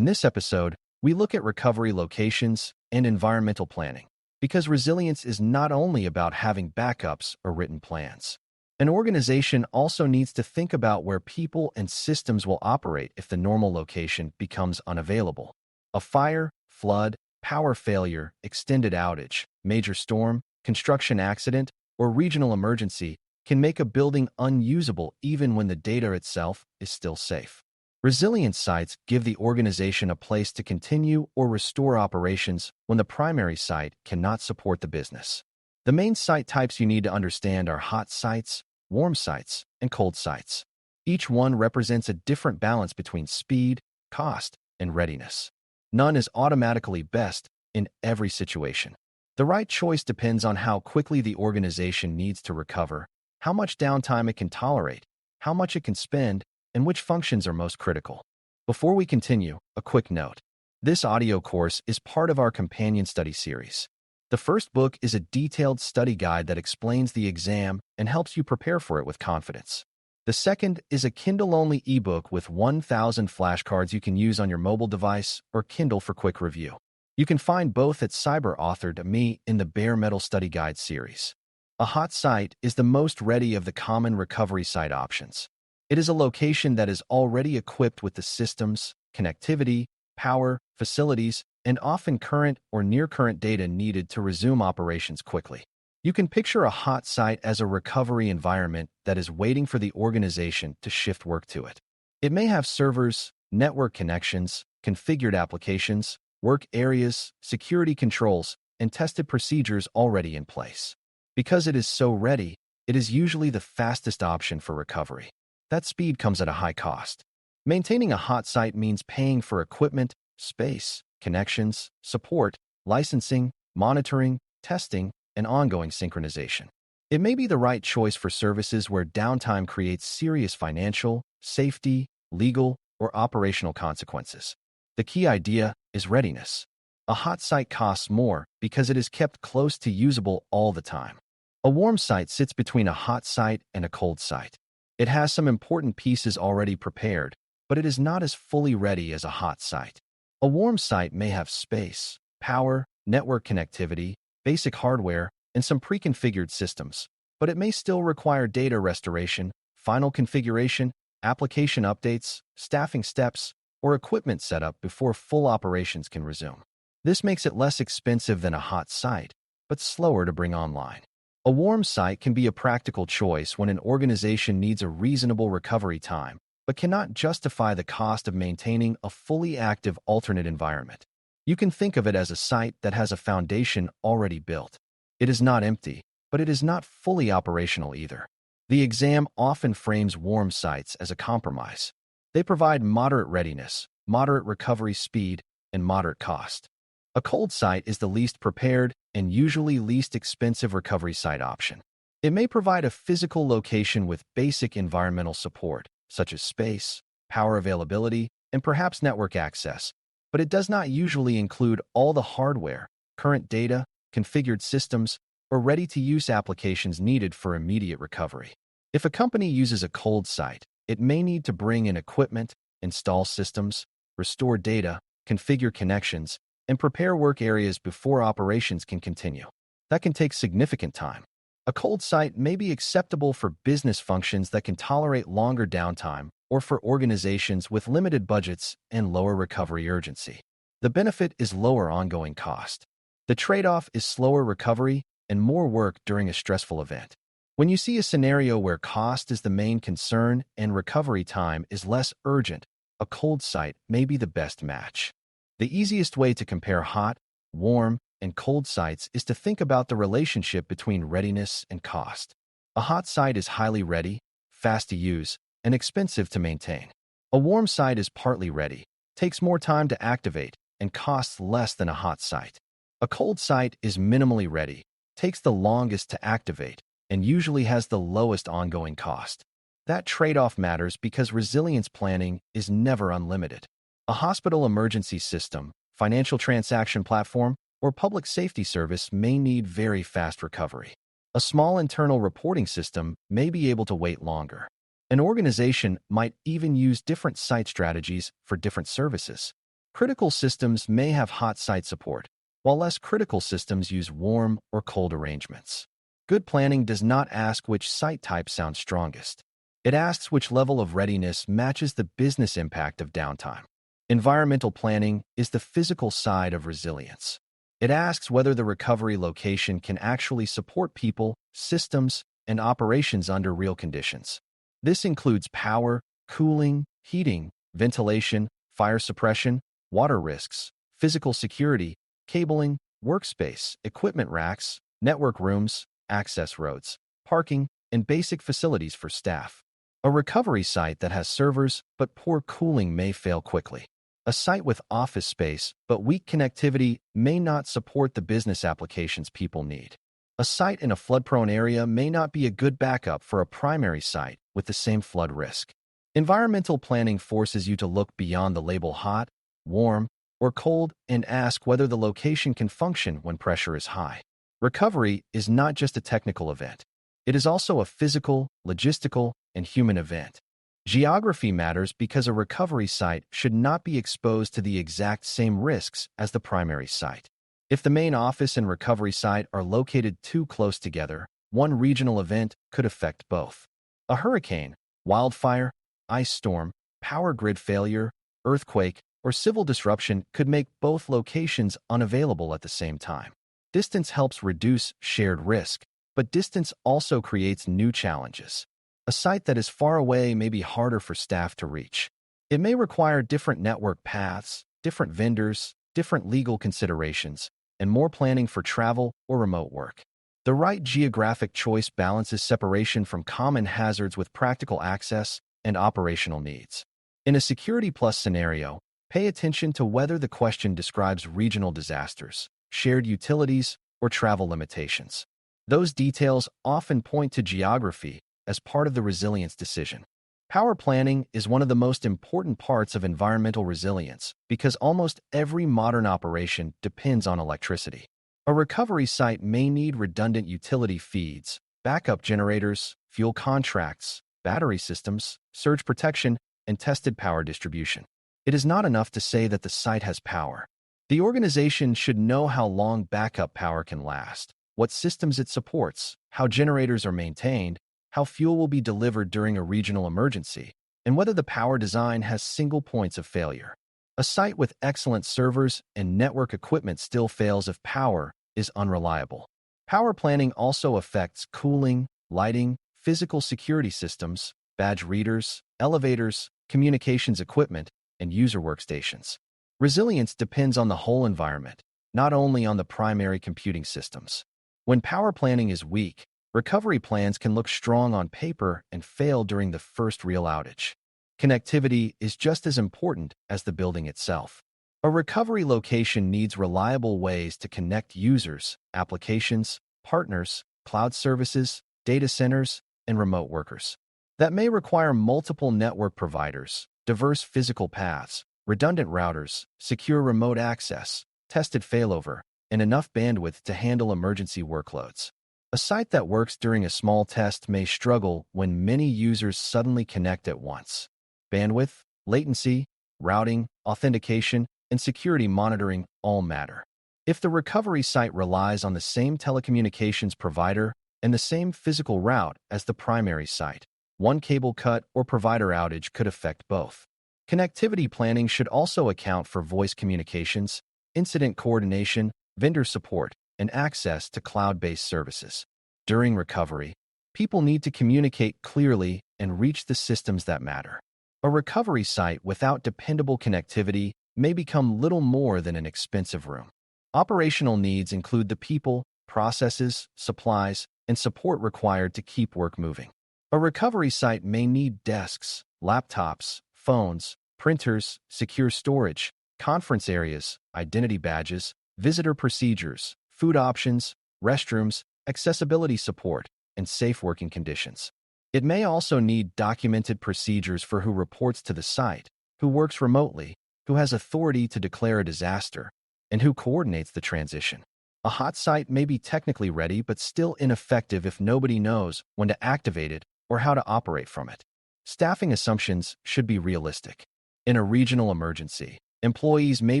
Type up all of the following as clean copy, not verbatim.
In this episode, we look at recovery locations and environmental planning, because resilience is not only about having backups or written plans. An organization also needs to think about where people and systems will operate if the normal location becomes unavailable. A fire, flood, power failure, extended outage, major storm, construction accident, or regional emergency can make a building unusable even when the data itself is still safe. Resilience sites give the organization a place to continue or restore operations when the primary site cannot support the business. The main site types you need to understand are hot sites, warm sites, and cold sites. Each one represents a different balance between speed, cost, and readiness. None is automatically best in every situation. The right choice depends on how quickly the organization needs to recover, how much downtime it can tolerate, how much it can spend, and which functions are most critical. Before we continue, a quick note. This audio course is part of our companion study series. The first book is a detailed study guide that explains the exam and helps you prepare for it with confidence. The second is a Kindle-only ebook with 1,000 flashcards you can use on your mobile device or Kindle for quick review. You can find both at Cyber.Me in the Bare Metal Study Guide series. A hot site is the most ready of the common recovery site options. It is a location that is already equipped with the systems, connectivity, power, facilities, and often current or near-current data needed to resume operations quickly. You can picture a hot site as a recovery environment that is waiting for the organization to shift work to it. It may have servers, network connections, configured applications, work areas, security controls, and tested procedures already in place. Because it is so ready, it is usually the fastest option for recovery. That speed comes at a high cost. Maintaining a hot site means paying for equipment, space, connections, support, licensing, monitoring, testing, and ongoing synchronization. It may be the right choice for services where downtime creates serious financial, safety, legal, or operational consequences. The key idea is readiness. A hot site costs more because it is kept close to usable all the time. A warm site sits between a hot site and a cold site. It has some important pieces already prepared, but it is not as fully ready as a hot site. A warm site may have space, power, network connectivity, basic hardware, and some pre-configured systems, but it may still require data restoration, final configuration, application updates, staffing steps, or equipment setup before full operations can resume. This makes it less expensive than a hot site, but slower to bring online. A warm site can be a practical choice when an organization needs a reasonable recovery time, but cannot justify the cost of maintaining a fully active alternate environment. You can think of it as a site that has a foundation already built. It is not empty, but it is not fully operational either. The exam often frames warm sites as a compromise. They provide moderate readiness, moderate recovery speed, and moderate cost. A cold site is the least prepared and usually least expensive recovery site option. It may provide a physical location with basic environmental support, such as space, power availability, and perhaps network access, but it does not usually include all the hardware, current data, configured systems, or ready-to-use applications needed for immediate recovery. If a company uses a cold site, it may need to bring in equipment, install systems, restore data, configure connections, and prepare work areas before operations can continue. That can take significant time. A cold site may be acceptable for business functions that can tolerate longer downtime or for organizations with limited budgets and lower recovery urgency. The benefit is lower ongoing cost. The trade-off is slower recovery and more work during a stressful event. When you see a scenario where cost is the main concern and recovery time is less urgent, a cold site may be the best match. The easiest way to compare hot, warm, and cold sites is to think about the relationship between readiness and cost. A hot site is highly ready, fast to use, and expensive to maintain. A warm site is partly ready, takes more time to activate, and costs less than a hot site. A cold site is minimally ready, takes the longest to activate, and usually has the lowest ongoing cost. That trade-off matters because resilience planning is never unlimited. A hospital emergency system, financial transaction platform, or public safety service may need very fast recovery. A small internal reporting system may be able to wait longer. An organization might even use different site strategies for different services. Critical systems may have hot site support, while less critical systems use warm or cold arrangements. Good planning does not ask which site type sounds strongest. It asks which level of readiness matches the business impact of downtime. Environmental planning is the physical side of resilience. It asks whether the recovery location can actually support people, systems, and operations under real conditions. This includes power, cooling, heating, ventilation, fire suppression, water risks, physical security, cabling, workspace, equipment racks, network rooms, access roads, parking, and basic facilities for staff. A recovery site that has servers but poor cooling may fail quickly. A site with office space but weak connectivity may not support the business applications people need. A site in a flood-prone area may not be a good backup for a primary site with the same flood risk. Environmental planning forces you to look beyond the label hot, warm, or cold and ask whether the location can function when pressure is high. Recovery is not just a technical event. It is also a physical, logistical, and human event. Geography matters because a recovery site should not be exposed to the exact same risks as the primary site. If the main office and recovery site are located too close together, one regional event could affect both. A hurricane, wildfire, ice storm, power grid failure, earthquake, or civil disruption could make both locations unavailable at the same time. Distance helps reduce shared risk, but distance also creates new challenges. A site that is far away may be harder for staff to reach. It may require different network paths, different vendors, different legal considerations, and more planning for travel or remote work. The right geographic choice balances separation from common hazards with practical access and operational needs. In a Security Plus scenario, pay attention to whether the question describes regional disasters, shared utilities, or travel limitations. Those details often point to geography as part of the resilience decision. Power planning is one of the most important parts of environmental resilience because almost every modern operation depends on electricity. A recovery site may need redundant utility feeds, backup generators, fuel contracts, battery systems, surge protection, and tested power distribution. It is not enough to say that the site has power. The organization should know how long backup power can last, what systems it supports, how generators are maintained, how fuel will be delivered during a regional emergency, and whether the power design has single points of failure. A site with excellent servers and network equipment still fails if power is unreliable. Power planning also affects cooling, lighting, physical security systems, badge readers, elevators, communications equipment, and user workstations. Resilience depends on the whole environment, not only on the primary computing systems. When power planning is weak, recovery plans can look strong on paper and fail during the first real outage. Connectivity is just as important as the building itself. A recovery location needs reliable ways to connect users, applications, partners, cloud services, data centers, and remote workers. That may require multiple network providers, diverse physical paths, redundant routers, secure remote access, tested failover, and enough bandwidth to handle emergency workloads. A site that works during a small test may struggle when many users suddenly connect at once. Bandwidth, latency, routing, authentication, and security monitoring all matter. If the recovery site relies on the same telecommunications provider and the same physical route as the primary site, one cable cut or provider outage could affect both. Connectivity planning should also account for voice communications, incident coordination, vendor support, and access to cloud-based services. During recovery, people need to communicate clearly and reach the systems that matter. A recovery site without dependable connectivity may become little more than an expensive room. Operational needs include the people, processes, supplies, and support required to keep work moving. A recovery site may need desks, laptops, phones, printers, secure storage, conference areas, identity badges, visitor procedures, food options, restrooms, accessibility support, and safe working conditions. It may also need documented procedures for who reports to the site, who works remotely, who has authority to declare a disaster, and who coordinates the transition. A hot site may be technically ready but still ineffective if nobody knows when to activate it or how to operate from it. Staffing assumptions should be realistic. In a regional emergency, Employees may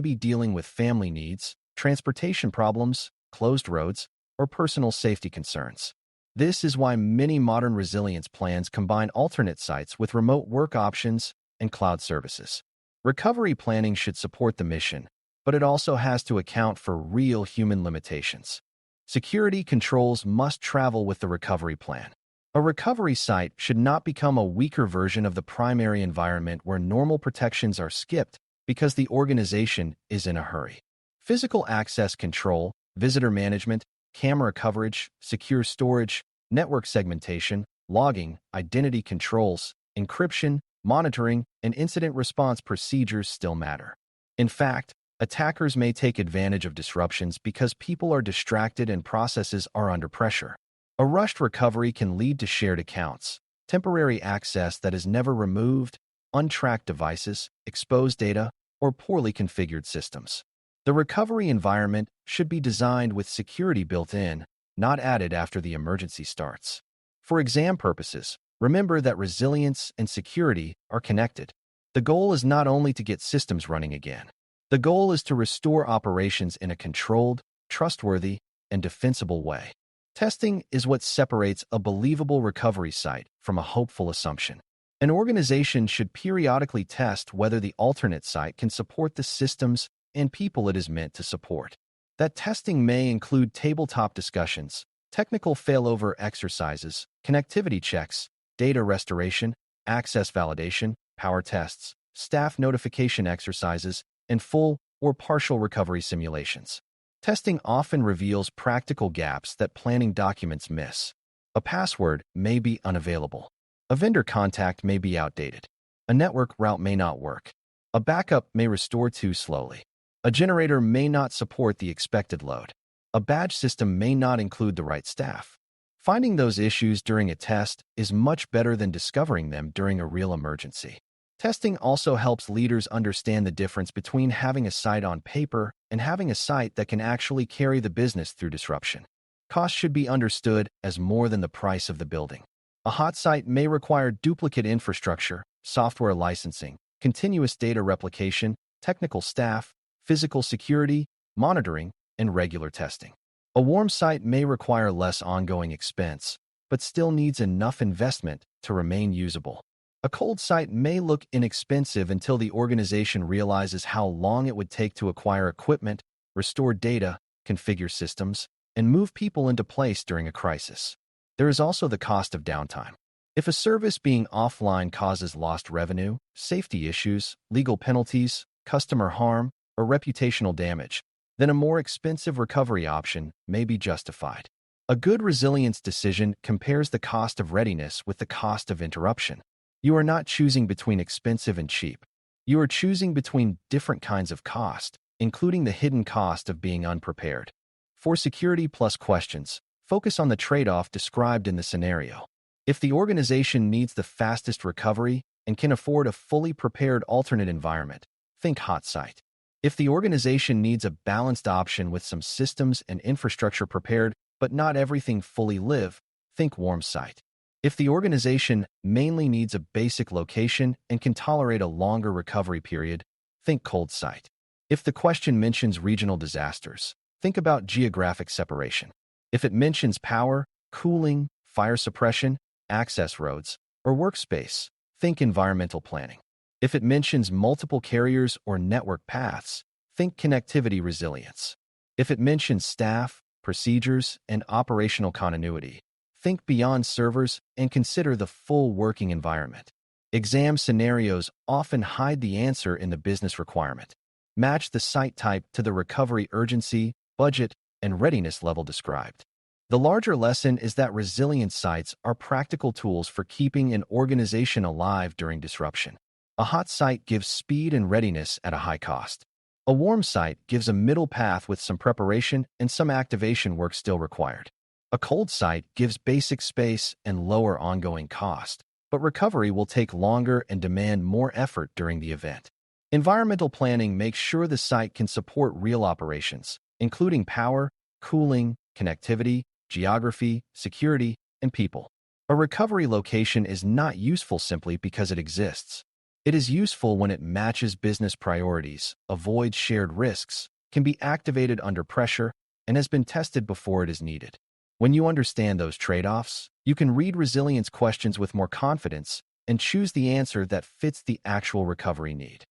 be dealing with family needs, transportation problems, closed roads, or personal safety concerns. This is why many modern resilience plans combine alternate sites with remote work options and cloud services. Recovery planning should support the mission, but it also has to account for real human limitations. Security controls must travel with the recovery plan. A recovery site should not become a weaker version of the primary environment where normal protections are skipped because the organization is in a hurry. Physical access control, visitor management, camera coverage, secure storage, network segmentation, logging, identity controls, encryption, monitoring, and incident response procedures still matter. In fact, attackers may take advantage of disruptions because people are distracted and processes are under pressure. A rushed recovery can lead to shared accounts, temporary access that is never removed, untracked devices, exposed data, or poorly configured systems. The recovery environment should be designed with security built in, not added after the emergency starts. For exam purposes, remember that resilience and security are connected. The goal is not only to get systems running again. The goal is to restore operations in a controlled, trustworthy, and defensible way. Testing is what separates a believable recovery site from a hopeful assumption. An organization should periodically test whether the alternate site can support the systems and people it is meant to support. That testing may include tabletop discussions, technical failover exercises, connectivity checks, data restoration, access validation, power tests, staff notification exercises, and full or partial recovery simulations. Testing often reveals practical gaps that planning documents miss. A password may be unavailable. A vendor contact may be outdated. A network route may not work. A backup may restore too slowly. A generator may not support the expected load. A badge system may not include the right staff. Finding those issues during a test is much better than discovering them during a real emergency. Testing also helps leaders understand the difference between having a site on paper and having a site that can actually carry the business through disruption. Cost should be understood as more than the price of the building. A hot site may require duplicate infrastructure, software licensing, continuous data replication, technical staff, physical security, monitoring, and regular testing. A warm site may require less ongoing expense, but still needs enough investment to remain usable. A cold site may look inexpensive until the organization realizes how long it would take to acquire equipment, restore data, configure systems, and move people into place during a crisis. There is also the cost of downtime. If a service being offline causes lost revenue, safety issues, legal penalties, customer harm, or reputational damage, then a more expensive recovery option may be justified. A good resilience decision compares the cost of readiness with the cost of interruption. You are not choosing between expensive and cheap. You are choosing between different kinds of cost, including the hidden cost of being unprepared. For security plus questions, focus on the trade-off described in the scenario. If the organization needs the fastest recovery and can afford a fully prepared alternate environment, think hot site. If the organization needs a balanced option with some systems and infrastructure prepared, but not everything fully live, think warm site. If the organization mainly needs a basic location and can tolerate a longer recovery period, think cold site. If the question mentions regional disasters, think about geographic separation. If it mentions power, cooling, fire suppression, access roads, or workspace, think environmental planning. If it mentions multiple carriers or network paths, think connectivity resilience. If it mentions staff, procedures, and operational continuity, think beyond servers and consider the full working environment. Exam scenarios often hide the answer in the business requirement. Match the site type to the recovery urgency, budget, and readiness level described. The larger lesson is that resilience sites are practical tools for keeping an organization alive during disruption. A hot site gives speed and readiness at a high cost. A warm site gives a middle path with some preparation and some activation work still required. A cold site gives basic space and lower ongoing cost, but recovery will take longer and demand more effort during the event. Environmental planning makes sure the site can support real operations, including power, cooling, connectivity, geography, security, and people. A recovery location is not useful simply because it exists. It is useful when it matches business priorities, avoids shared risks, can be activated under pressure, and has been tested before it is needed. When you understand those trade-offs, you can read resilience questions with more confidence and choose the answer that fits the actual recovery need.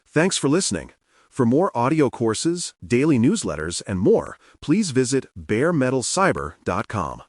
Thanks for listening. For more audio courses, daily newsletters, and more, please visit DailyCyber.News.